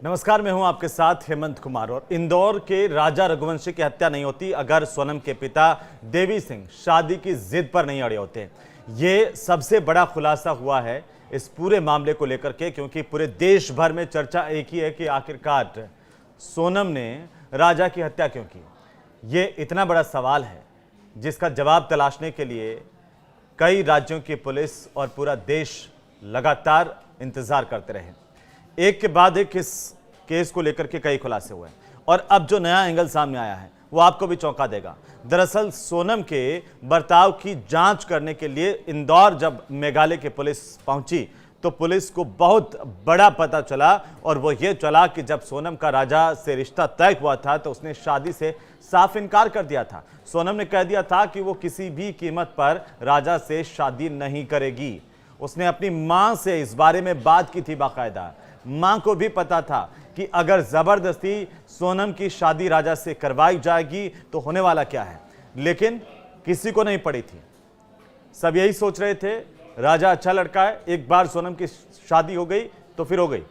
नमस्कार, मैं हूं आपके साथ हेमंत कुमार। और इंदौर के राजा रघुवंशी की हत्या नहीं होती अगर सोनम के पिता देवी सिंह शादी की जिद पर नहीं अड़े होते। ये सबसे बड़ा खुलासा हुआ है इस पूरे मामले को लेकर के, क्योंकि पूरे देश भर में चर्चा एक ही है कि आखिरकार सोनम ने राजा की हत्या क्यों की। ये इतना बड़ा सवाल है जिसका जवाब तलाशने के लिए कई राज्यों की पुलिस और पूरा देश लगातार इंतजार करते रहे। एक के बाद एक इस केस को लेकर के कई खुलासे हुए और अब जो नया एंगल सामने आया है वो आपको भी चौंका देगा। दरअसल सोनम के बर्ताव की जांच करने के लिए इंदौर जब मेघालय की पुलिस पहुंची तो पुलिस को बहुत बड़ा पता चला, और वो ये चला कि जब सोनम का राजा से रिश्ता तय हुआ था तो उसने शादी से साफ इनकार कर दिया था। सोनम ने कह दिया था कि वो किसी भी कीमत पर राजा से शादी नहीं करेगी। उसने अपनी मां से इस बारे में बात की थी बाकायदा। मां को भी पता था कि अगर जबरदस्ती सोनम की शादी राजा से करवाई जाएगी तो होने वाला क्या है, लेकिन किसी को नहीं पड़ी थी। सब यही सोच रहे थे राजा अच्छा लड़का है, एक बार सोनम की शादी हो गई तो फिर हो गई।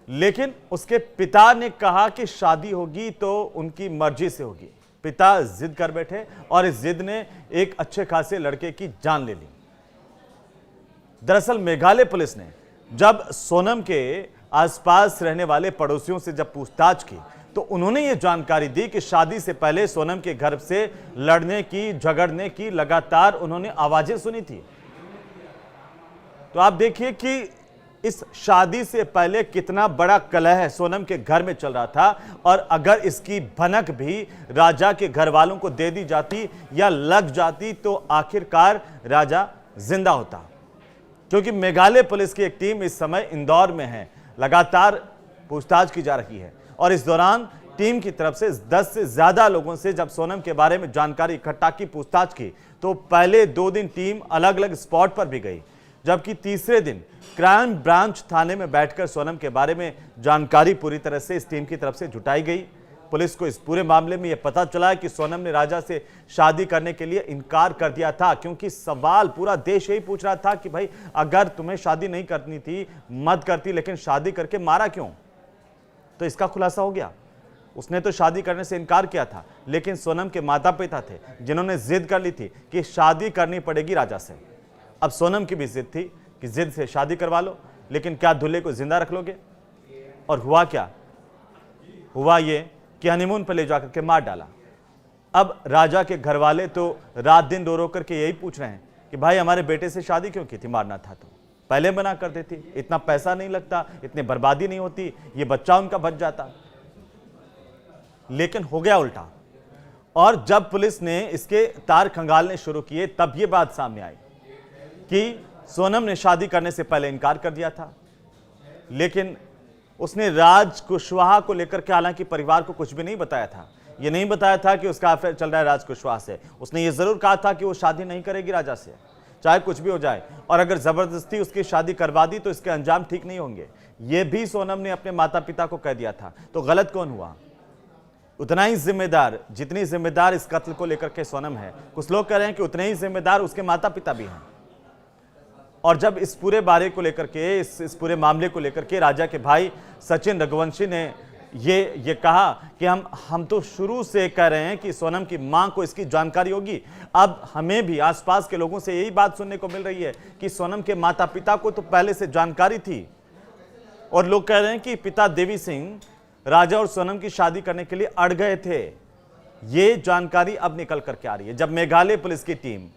लेकिन उसके पिता ने कहा कि शादी होगी तो उनकी मर्जी से होगी। पिता जिद कर बैठे और इस जिद ने एक अच्छे खासे लड़के की जान ले ली। दरअसल मेघालय पुलिस ने जब सोनम के आसपास रहने वाले पड़ोसियों से जब पूछताछ की तो उन्होंने ये जानकारी दी कि शादी से पहले सोनम के घर से लड़ने की, झगड़ने की लगातार उन्होंने आवाजें सुनी थी। तो आप देखिए कि इस शादी से पहले कितना बड़ा कलह सोनम के घर में चल रहा था, और अगर इसकी भनक भी राजा के घर वालों को दे दी जाती या लग जाती तो आखिरकार राजा जिंदा होता। क्योंकि मेघालय पुलिस की एक टीम इस समय इंदौर में है, लगातार पूछताछ की जा रही है, और इस दौरान टीम की तरफ से 10 से ज्यादा लोगों से जब सोनम के बारे में जानकारी इकट्ठा की, पूछताछ की, तो पहले 2 दिन टीम अलग अलग स्पॉट पर भी गई, जबकि तीसरे दिन क्राइम ब्रांच थाने में बैठकर सोनम के बारे में जानकारी पूरी तरह से इस टीम की तरफ से जुटाई गई। पुलिस को इस पूरे मामले में यह पता चला कि सोनम ने राजा से शादी करने के लिए इनकार कर दिया था, क्योंकि सवाल पूरा देश यही पूछ रहा था कि भाई अगर तुम्हें शादी नहीं करनी थी मत करती, लेकिन शादी करके मारा क्यों। तो इसका खुलासा हो गया। उसने तो शादी करने से इनकार किया था, लेकिन सोनम के माता पिता थे जिन्होंने जिद कर ली थी कि शादी करनी पड़ेगी राजा से। अब सोनम की भी जिद थी कि जिद से शादी करवा लो, लेकिन क्या दूल्हे को जिंदा रख लोगे। और हुआ क्या, हुआ ये कि हनीमून पर ले जाकर के मार डाला। अब राजा के घर वाले तो रात दिन रो रो करके यही पूछ रहे हैं कि भाई हमारे बेटे से शादी क्यों की थी, मारना था तो पहले मना कर देती, इतना पैसा नहीं लगता, इतनी बर्बादी नहीं होती, ये बच्चा उनका बच जाता। लेकिन हो गया उल्टा, और जब पुलिस ने इसके तार खंगालने शुरू किए तब ये बात सामने आई कि सोनम ने शादी करने से पहले इनकार कर दिया था। लेकिन उसने राज कुशवाहा को लेकर के हालांकि परिवार को कुछ भी नहीं बताया था। ये नहीं बताया था कि उसका अफेयर चल रहा है राज कुशवाहा से। उसने ये जरूर कहा था कि वो शादी नहीं करेगी राजा से, चाहे कुछ भी हो जाए, और अगर जबरदस्ती उसकी शादी करवा दी तो इसके अंजाम ठीक नहीं होंगे। ये भी सोनम ने अपने माता पिता को कह दिया था। तो गलत कौन हुआ? उतना ही जिम्मेदार, जितनी जिम्मेदार इस कत्ल को लेकर के सोनम है, कुछ लोग कह रहे हैं कि उतने ही जिम्मेदार उसके माता पिता भी हैं। और जब इस पूरे बारे को लेकर के, इस पूरे मामले को लेकर के राजा के भाई सचिन रघुवंशी ने ये कहा कि हम तो शुरू से कह रहे हैं कि सोनम की मां को इसकी जानकारी होगी। अब हमें भी आसपास के लोगों से यही बात सुनने को मिल रही है कि सोनम के माता पिता को तो पहले से जानकारी थी, और लोग कह रहे हैं कि पिता देवी सिंह राजा और सोनम की शादी करने के लिए अड़ गए थे। ये जानकारी अब निकल करके आ रही है जब मेघालय पुलिस की टीम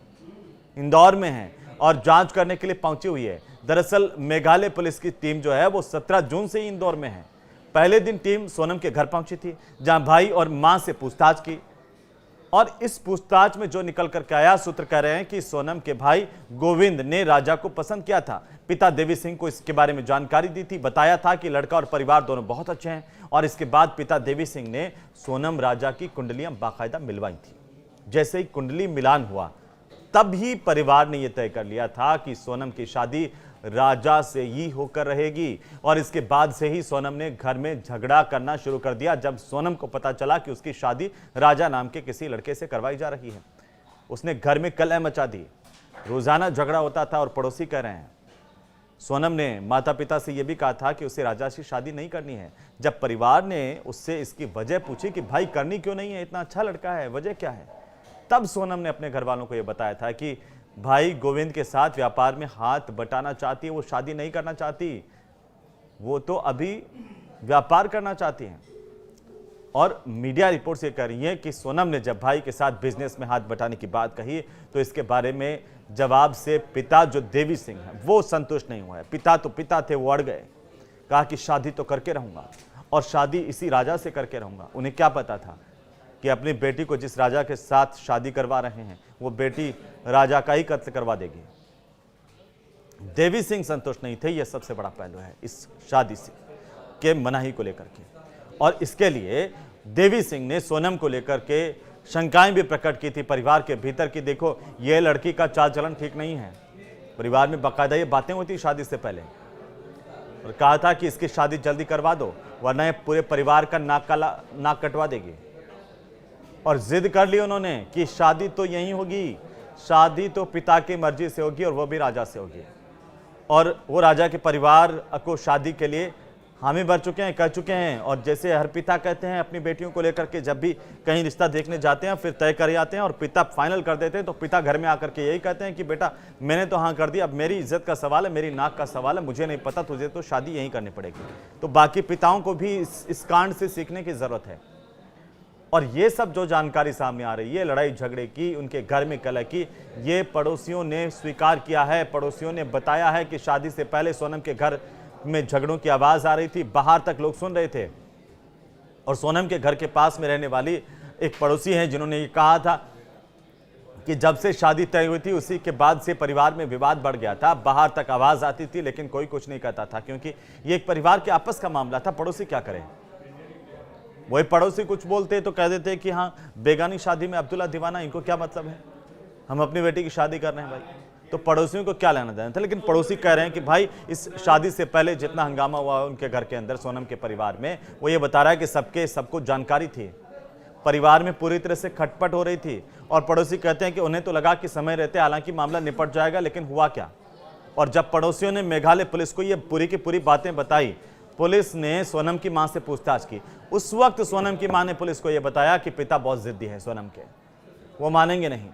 इंदौर में है और जांच करने के लिए पहुंची हुई है। दरअसल मेघालय पुलिस की टीम जो है वो 17 जून से ही इंदौर में है। पहले दिन टीम सोनम के घर पहुंची थी, जहां भाई और मां से पूछताछ की, और इस पूछताछ में जो निकल करके आया, सूत्र कह रहे हैं कि सोनम के भाई गोविंद ने राजा को पसंद किया था। पिता देवी सिंह को इसके बारे में जानकारी दी थी, बताया था कि लड़का और परिवार दोनों बहुत अच्छे हैं, और इसके बाद पिता देवी सिंह ने सोनम राजा की कुंडलियां बाकायदा मिलवाई थी। जैसे ही कुंडली मिलान हुआ तब ही परिवार ने यह तय कर लिया था कि सोनम की शादी राजा से ही होकर रहेगी, और इसके बाद से ही सोनम ने घर में झगड़ा करना शुरू कर दिया। जब सोनम को पता चला कि उसकी शादी राजा नाम के किसी लड़के से करवाई जा रही है, उसने घर में कलह मचा दी। रोजाना झगड़ा होता था, और पड़ोसी कह रहे हैं सोनम ने माता पिता से यह भी कहा था कि उसे राजा से शादी नहीं करनी है। जब परिवार ने उससे इसकी वजह पूछी कि भाई करनी क्यों नहीं है, इतना अच्छा लड़का है, वजह क्या है, तब सोनम ने अपने घर वालों को यह बताया था कि भाई गोविंद के साथ व्यापार में हाथ बटाना चाहती है, वो शादी नहीं करना चाहती, वो तो अभी व्यापार करना चाहती हैं। और मीडिया रिपोर्ट्स ये कह रही हैं कि सोनम ने जब भाई के साथ बिजनेस में हाथ बटाने की बात कही तो इसके बारे में जवाब से पिता जो देवी सिंह है वो संतुष्ट नहीं हुआ है। पिता तो पिता थे, वो अड़ गए, कहा कि शादी तो करके रहूंगा और शादी इसी राजा से करके रहूंगा। उन्हें क्या पता था कि अपनी बेटी को जिस राजा के साथ शादी करवा रहे हैं वो बेटी राजा का ही कत्ल करवा देगी। देवी सिंह संतुष्ट नहीं थे, यह सबसे बड़ा पहलू है इस शादी से के मनाही को लेकर के। और इसके लिए देवी सिंह ने सोनम को लेकर के शंकाएं भी प्रकट की थी परिवार के भीतर कि देखो ये लड़की का चाल चलन ठीक नहीं है। परिवार में बाकायदा ये बातें होती शादी से पहले, और कहा था कि इसकी शादी जल्दी करवा दो वरना ये पूरे परिवार का नाक कटवा देगी। और जिद कर ली उन्होंने कि शादी तो यहीं होगी, शादी तो पिता की मर्जी से होगी और वो भी राजा से होगी। और वो राजा के परिवार को शादी के लिए हामी भर चुके हैं, कह चुके हैं। और जैसे हर पिता कहते हैं अपनी बेटियों को लेकर के जब भी कहीं रिश्ता देखने जाते हैं फिर तय कर जाते हैं और पिता फाइनल कर देते हैं, तो पिता घर में आकर के यही कहते हैं कि बेटा मैंने तो हाँ कर दिया, अब मेरी इज्जत का सवाल है, मेरी नाक का सवाल है, मुझे नहीं पता, तुझे तो शादी यहीं करनी पड़ेगी। तो बाकी पिताओं को भी इस कांड से सीखने की जरूरत है। और ये सब जो जानकारी सामने आ रही है लड़ाई झगड़े की, उनके घर में कलह की, ये पड़ोसियों ने स्वीकार किया है। पड़ोसियों ने बताया है कि शादी से पहले सोनम के घर में झगड़ों की आवाज आ रही थी, बाहर तक लोग सुन रहे थे। और सोनम के घर के पास में रहने वाली एक पड़ोसी हैं जिन्होंने ये कहा था कि जब से शादी तय हुई थी उसी के बाद से परिवार में विवाद बढ़ गया था, बाहर तक आवाज आती थी लेकिन कोई कुछ नहीं कहता था, क्योंकि ये एक परिवार के आपस का मामला था। पड़ोसी क्या करें, वही पड़ोसी कुछ बोलते तो कह देते कि हाँ बेगानी शादी में अब्दुल्ला दीवाना, इनको क्या मतलब है, हम अपनी बेटी की शादी कर रहे हैं भाई, तो पड़ोसियों को क्या लेना देना था। लेकिन पड़ोसी कह रहे हैं कि भाई इस शादी से पहले जितना हंगामा हुआ उनके घर के अंदर सोनम के परिवार में, वो ये बता रहा है कि सबको जानकारी थी, परिवार में पूरी तरह से खटपट हो रही थी। और पड़ोसी कहते हैं कि उन्हें तो लगा कि समय रहते हालांकि मामला निपट जाएगा, लेकिन हुआ क्या। और जब पड़ोसियों ने मेघालय पुलिस को ये पूरी की पूरी बातें बताई, पुलिस ने सोनम की मां से पूछताछ की। उस वक्त सोनम की मां ने पुलिस को यह बताया कि पिता बहुत जिद्दी है सोनम के, वो मानेंगे नहीं।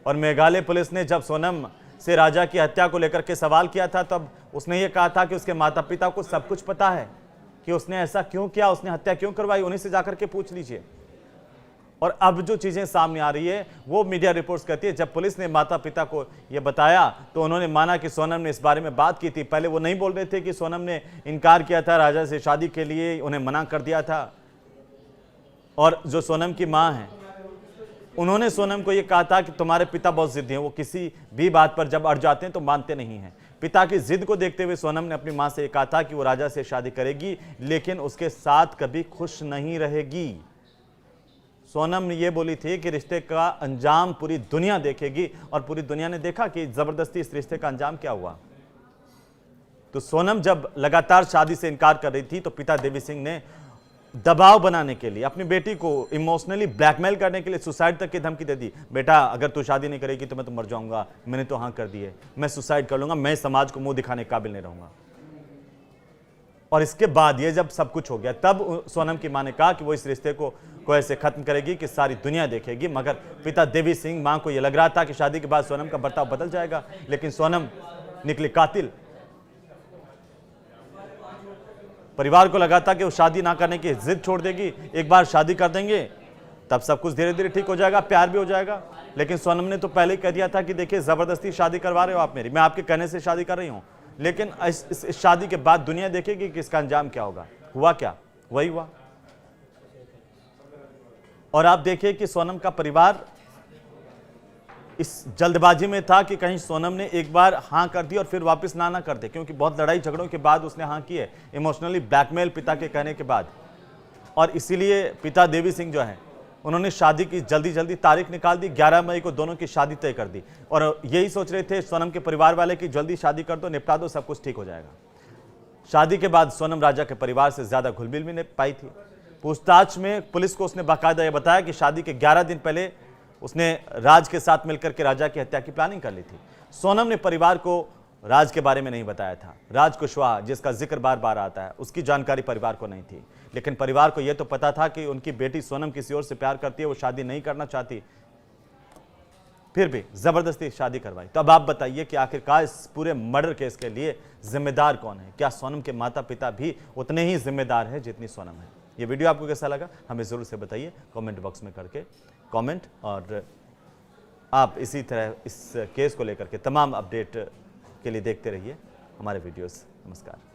और मेघालय पुलिस ने जब सोनम से राजा की हत्या को लेकर के सवाल किया था तब उसने ये कहा था कि उसके माता पिता को सब कुछ पता है कि उसने ऐसा क्यों किया, उसने हत्या क्यों करवाई, उन्हीं से जाकर के पूछ लीजिए। और अब जो चीजें सामने आ रही है वो मीडिया रिपोर्ट्स कहती है जब पुलिस ने माता पिता को यह बताया तो उन्होंने माना कि सोनम ने इस बारे में बात की थी। पहले वो नहीं बोल रहे थे कि सोनम ने इनकार किया था राजा से शादी के लिए, उन्हें मना कर दिया था। और जो सोनम की मां है उन्होंने सोनम को यह कहा था कि तुम्हारे पिता बहुत जिद्दी हैं, वो किसी भी बात पर जब अड़ जाते हैं तो मानते नहीं हैं। पिता की जिद को देखते हुए सोनम ने अपनी मां से कहा था कि वो राजा से शादी करेगी लेकिन उसके साथ कभी खुश नहीं रहेगी। सोनम ने यह बोली थी कि रिश्ते का अंजाम पूरी दुनिया देखेगी, और पूरी दुनिया ने देखा कि जबरदस्ती इस रिश्ते का अंजाम क्या हुआ। तो सोनम जब लगातार शादी से इनकार कर रही थी तो पिता देवी सिंह ने दबाव बनाने के लिए, अपनी बेटी को इमोशनली ब्लैकमेल करने के लिए सुसाइड तक की धमकी दे दी। बेटा अगर तू शादी नहीं करेगी तो मैं तो मर जाऊंगा, मैंने तो हाँ कर दी है, मैं सुसाइड कर लूंगा, मैं समाज को मुंह दिखाने के काबिल नहीं रहूंगा। और इसके बाद ये जब सब कुछ हो गया तब सोनम की मां ने कहा कि वो इस रिश्ते को ऐसे खत्म करेगी कि सारी दुनिया देखेगी। मगर पिता देवी सिंह, मां को यह लग रहा था कि शादी के बाद सोनम का बर्ताव बदल जाएगा, लेकिन सोनम निकली कातिल। परिवार को लगा था कि वो शादी ना करने की जिद छोड़ देगी, एक बार शादी कर देंगे तब सब कुछ धीरे धीरे ठीक हो जाएगा, प्यार भी हो जाएगा। लेकिन सोनम ने तो पहले ही कह दिया था कि देखिए जबरदस्ती शादी करवा रहे हो आप मेरी, मैं आपके कहने से शादी कर रही हूं, लेकिन इस शादी के बाद दुनिया देखेगी कि इसका अंजाम क्या होगा। हुआ क्या, वही हुआ। और आप देखिए कि सोनम का परिवार इस जल्दबाजी में था कि कहीं सोनम ने एक बार हां कर दी और फिर वापस ना कर दे, क्योंकि बहुत लड़ाई झगड़ों के बाद उसने हां की है, इमोशनली ब्लैकमेल पिता के कहने के बाद। और इसीलिए पिता देवी सिंह जो है उन्होंने शादी की जल्दी तारीख निकाल दी, 11 मई को दोनों की शादी तय कर दी। और यही सोच रहे थे सोनम के परिवार वाले कि जल्दी शादी कर दो, निपटा दो, सब कुछ ठीक हो जाएगा। शादी के बाद सोनम राजा के परिवार से ज्यादा घुलमिल भी नहीं पाई थी। पूछताछ में पुलिस को उसने बाकायदा यह बताया कि शादी के 11 दिन पहले उसने राज के साथ मिलकर के राजा की हत्या की प्लानिंग कर ली थी। सोनम ने परिवार को राज के बारे में नहीं बताया था। राज कुशवाहा, जिसका जिक्र बार बार आता है, उसकी जानकारी परिवार को नहीं थी, लेकिन परिवार को यह तो पता था कि उनकी बेटी सोनम किसी और से प्यार करती है, वो शादी नहीं करना चाहती, फिर भी जबरदस्ती शादी करवाई। तो अब आप बताइए कि आखिरकार इस पूरे मर्डर केस के लिए जिम्मेदार कौन है? क्या सोनम के माता पिता भी उतने ही जिम्मेदार हैं जितनी सोनम है? ये वीडियो आपको कैसा लगा हमें जरूर से बताइए कमेंट बॉक्स में करके कमेंट। और आप इसी तरह इस केस को लेकर के तमाम अपडेट के लिए देखते रहिए हमारे वीडियोस। नमस्कार।